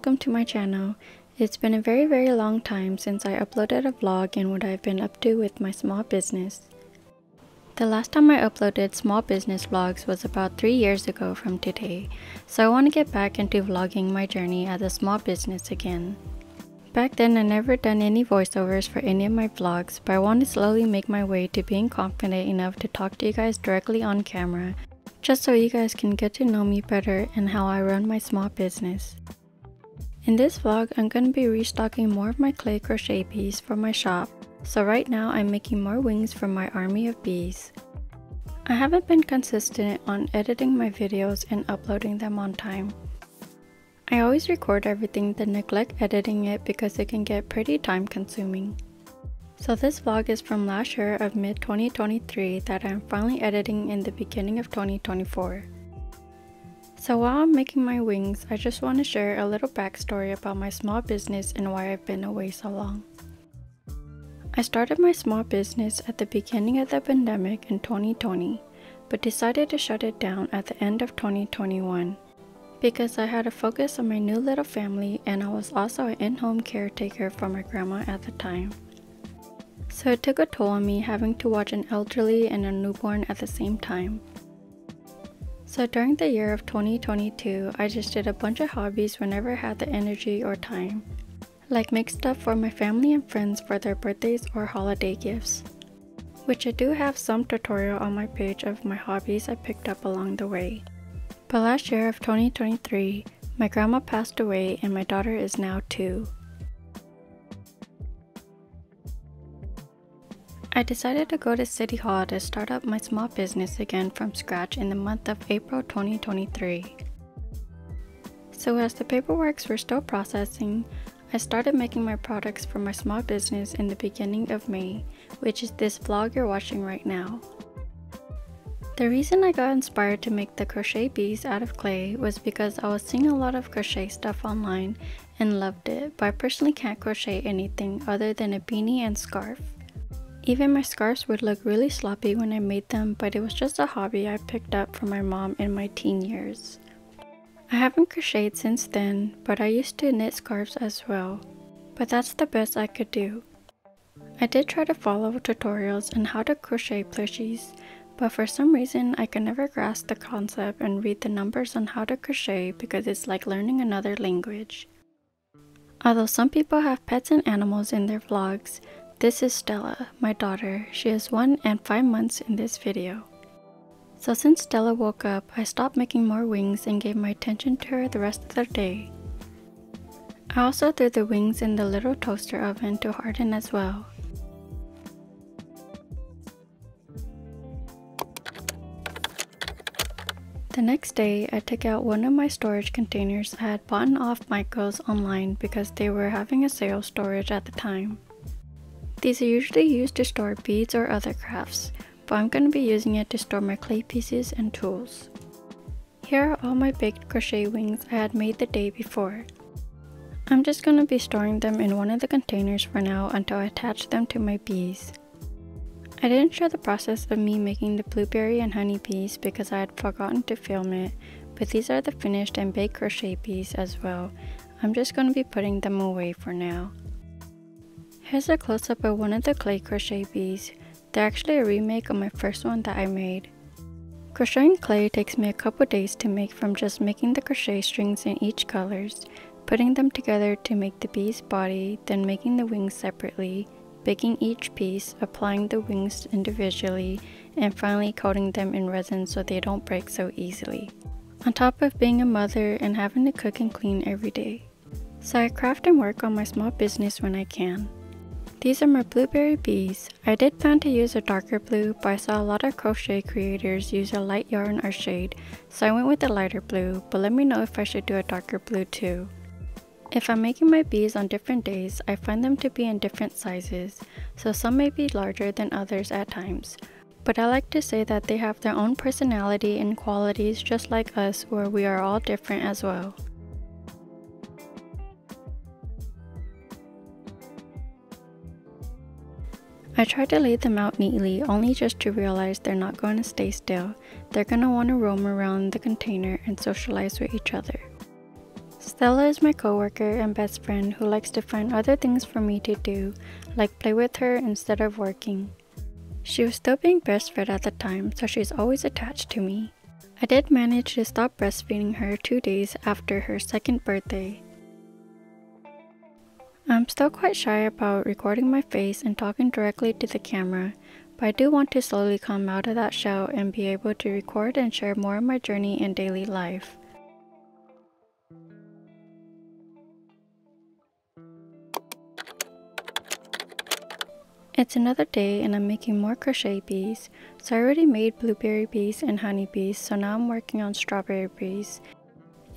welcome to my channel. It's been a very long time since I uploaded a vlog in what I've been up to with my small business. The last time I uploaded small business vlogs was about 3 years ago from today, so I want to get back into vlogging my journey as a small business again. Back then I never done any voiceovers for any of my vlogs, but I want to slowly make my way to being confident enough to talk to you guys directly on camera, just so you guys can get to know me better and how I run my small business. In this vlog, I'm going to be restocking more of my clay crochet bees for my shop, so right now I'm making more wings for my army of bees. I haven't been consistent on editing my videos and uploading them on time. I always record everything then neglect editing it because it can get pretty time consuming. So this vlog is from last year of mid-2023 that I'm finally editing in the beginning of 2024. So while I'm making my wings, I just want to share a little backstory about my small business and why I've been away so long. I started my small business at the beginning of the pandemic in 2020, but decided to shut it down at the end of 2021 because I had to focus on my new little family and I was also an in-home caretaker for my grandma at the time. So it took a toll on me having to watch an elderly and a newborn at the same time. So during the year of 2022, I just did a bunch of hobbies whenever I had the energy or time, like make stuff for my family and friends for their birthdays or holiday gifts, which I do have some tutorial on my page of my hobbies I picked up along the way. But last year of 2023, my grandma passed away and my daughter is now 2. I decided to go to City Hall to start up my small business again from scratch in the month of April 2023. So as the paperworks were still processing, I started making my products for my small business in the beginning of May, which is this vlog you're watching right now. The reason I got inspired to make the crochet bees out of clay was because I was seeing a lot of crochet stuff online and loved it, but I personally can't crochet anything other than a beanie and scarf. Even my scarves would look really sloppy when I made them, but it was just a hobby I picked up from my mom in my teen years. I haven't crocheted since then, but I used to knit scarves as well, but that's the best I could do. I did try to follow tutorials on how to crochet plushies, but for some reason I could never grasp the concept and read the numbers on how to crochet because it's like learning another language. Although some people have pets and animals in their vlogs, this is Stella, my daughter. She is 1 and 5 months in this video. So since Stella woke up, I stopped making more wings and gave my attention to her the rest of the day. I also threw the wings in the little toaster oven to harden as well. The next day, I took out one of my storage containers I had bought off Michael's online because they were having a sale storage at the time. These are usually used to store beads or other crafts, but I'm going to be using it to store my clay pieces and tools. Here are all my baked crochet wings I had made the day before. I'm just going to be storing them in one of the containers for now until I attach them to my bees. I didn't show the process of me making the blueberry and honey bees because I had forgotten to film it, but these are the finished and baked crochet bees as well. I'm just going to be putting them away for now. Here's a close-up of one of the clay crochet bees. They're actually a remake of my first one that I made. Crocheting clay takes me a couple days to make, from just making the crochet strings in each colors, putting them together to make the bee's body, then making the wings separately, baking each piece, applying the wings individually, and finally coating them in resin so they don't break so easily. On top of being a mother and having to cook and clean every day. So I craft and work on my small business when I can. These are my blueberry bees. I did plan to use a darker blue, but I saw a lot of crochet creators use a light yarn or shade, so I went with a lighter blue, but let me know if I should do a darker blue too. If I'm making my bees on different days, I find them to be in different sizes, so some may be larger than others at times. But I like to say that they have their own personality and qualities just like us, where we are all different as well. I try to lay them out neatly, only just to realize they're not going to stay still. They're going to want to roam around the container and socialize with each other. Stella is my coworker and best friend who likes to find other things for me to do, like play with her instead of working. She was still being breastfed at the time, so she's always attached to me. I did manage to stop breastfeeding her 2 days after her second birthday. I'm still quite shy about recording my face and talking directly to the camera, but I do want to slowly come out of that shell and be able to record and share more of my journey in daily life. It's another day and I'm making more crochet bees. So I already made blueberry bees and honey bees, so now I'm working on strawberry bees.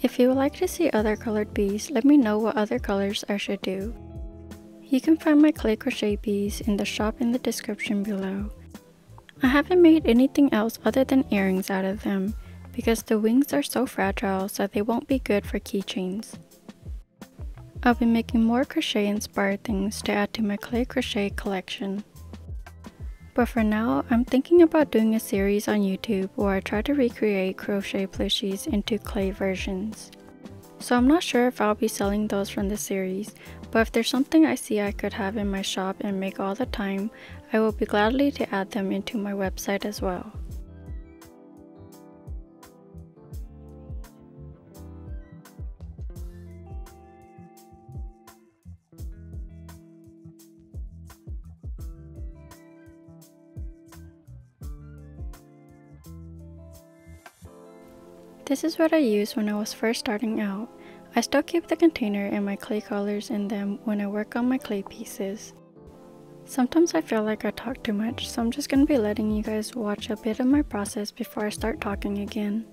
If you would like to see other colored bees, let me know what other colors I should do. You can find my clay crochet bees in the shop in the description below. I haven't made anything else other than earrings out of them, because the wings are so fragile so they won't be good for keychains. I'll be making more crochet inspired things to add to my clay crochet collection. But for now, I'm thinking about doing a series on YouTube where I try to recreate crochet plushies into clay versions. So I'm not sure if I'll be selling those from the series, but if there's something I see I could have in my shop and make all the time, I will be gladly to add them into my website as well. This is what I used when I was first starting out. I still keep the container and my clay colors in them when I work on my clay pieces. Sometimes I feel like I talk too much, so I'm just going to be letting you guys watch a bit of my process before I start talking again.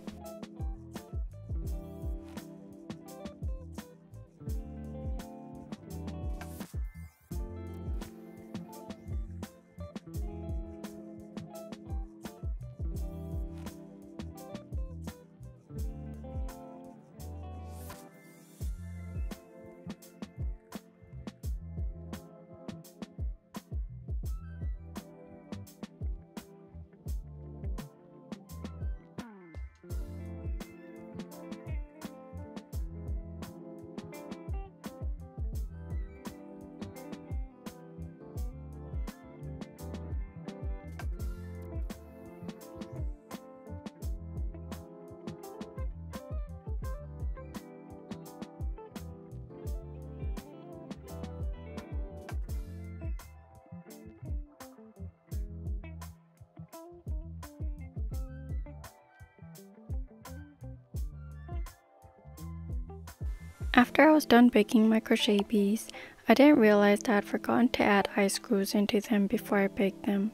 After I was done baking my crochet bees, I didn't realize that I had forgotten to add eye screws into them before I baked them.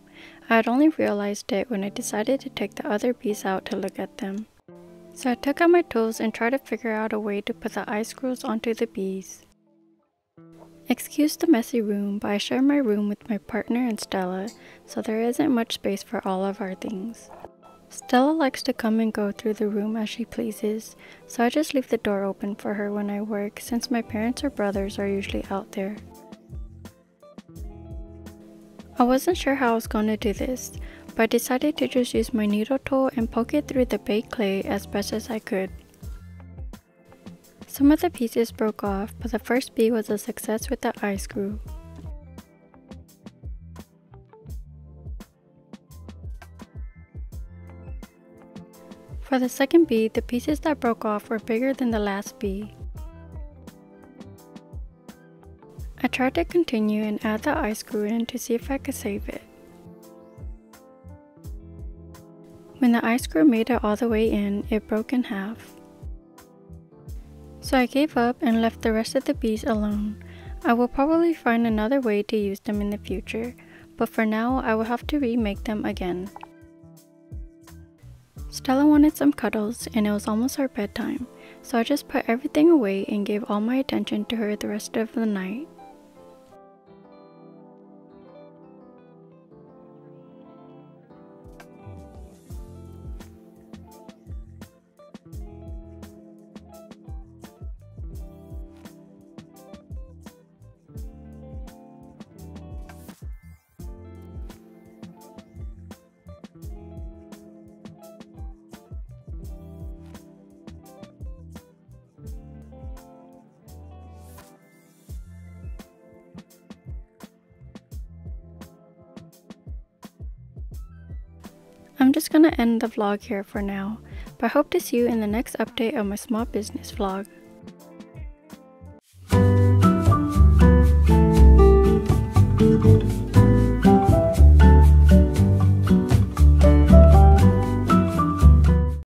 I had only realized it when I decided to take the other bees out to look at them. So I took out my tools and tried to figure out a way to put the eye screws onto the bees. Excuse the messy room, but I share my room with my partner and Stella, so there isn't much space for all of our things. Stella likes to come and go through the room as she pleases, so I just leave the door open for her when I work since my parents or brothers are usually out there. I wasn't sure how I was going to do this, but I decided to just use my needle tool and poke it through the baked clay as best as I could. Some of the pieces broke off, but the first bee was a success with the eye screw. For the second bee, the pieces that broke off were bigger than the last bee. I tried to continue and add the eye screw in to see if I could save it. When the eye screw made it all the way in, it broke in half. So I gave up and left the rest of the bees alone. I will probably find another way to use them in the future, but for now I will have to remake them again. Stella wanted some cuddles and it was almost our bedtime, so I just put everything away and gave all my attention to her the rest of the night. I'm just gonna end the vlog here for now, but I hope to see you in the next update of my small business vlog.